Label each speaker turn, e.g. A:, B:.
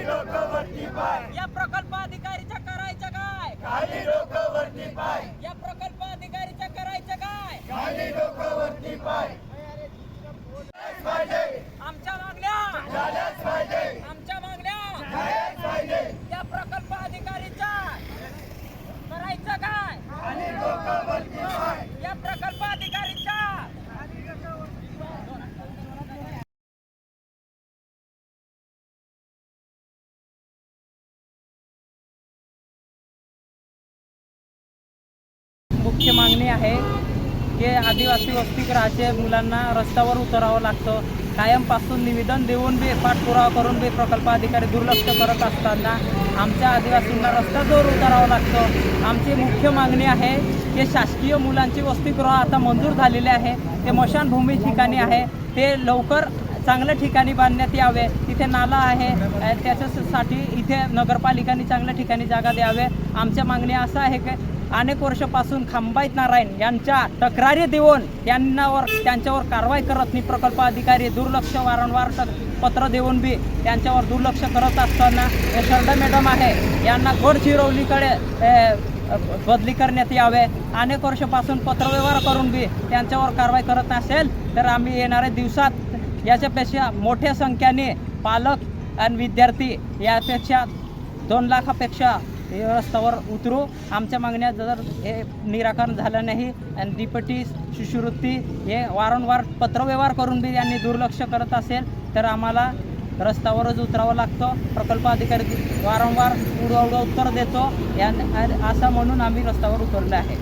A: डोकं वरती पाय,
B: या प्रकल्प अधिकारीच्या करायचं काय?
A: खाली डोकं वरती पाय,
B: या प्रकल्प अधिकारीच्या करायचं काय?
A: खाली डोकं वरती पाय. झाल्याच पाहिजे,
B: आमच्या मागण्या,
A: झाल्याच पाहिजे,
B: आमच्या मागण्या,
A: झाल्याच पाहिजे.
B: या प्रकल्प अधिकारीच्या करायचं काय?
A: खाली डोकं वरती पाय.
B: या प्रकल्प अधिकारीच्या मुख्य मागणी आहे की आदिवासी वसतिगृहाचे मुलांना रस्त्यावर उतरावं लागतं. कायमपासून निवेदन देऊन बी पाठपुरावा करून बी प्रकल्प अधिकारी दुर्लक्ष करत असताना आमच्या आदिवासींना रस्त्यावर उतरावं लागतं. आमची मुख्य मागणी आहे की शासकीय मुलांची वसतिगृह आता मंजूर झालेले आहे. ते स्मशानभूमी ठिकाणी आहे, ते लवकर चांगल्या ठिकाणी बांधण्यात यावे. तिथे नाला आहे, त्याच्यासाठी इथे नगरपालिकांनी चांगल्या ठिकाणी जागा द्यावे. आमच्या मागणी असं आहे की अनेक वर्षापासून खंबाईत नारायण यांच्या तक्रारी देऊन त्यांच्यावर कारवाई करत नाही. प्रकल्प अधिकारी दुर्लक्ष वारंवार पत्र देऊन बी त्यांच्यावर दुर्लक्ष करत असताना शरदा मॅडम आहे यांना गडचिरोलीकडे बदली करण्यात यावे. अनेक वर्षापासून पत्रव्यवहार करून बी त्यांच्यावर कारवाई करत नसेल तर आम्ही येणाऱ्या दिवसात याच्यापेक्षा मोठ्या संख्येने पालक आणि विद्यार्थी यापेक्षा 2 लाखापेक्षा रस्त्यावर उतरू. आमच्या मागण्या जर हे निराकरण झालं नाही आणि डीपीटी शिष्यवृत्ती हे वारंवार पत्रव्यवहार करून बी यांनी दुर्लक्ष करत असेल तर आम्हाला रस्त्यावरच उतरावं लागतं. प्रकल्प अधिकारी वारंवार उडवड उत्तर देतो असं म्हणून आम्ही रस्त्यावर उतरले आहे.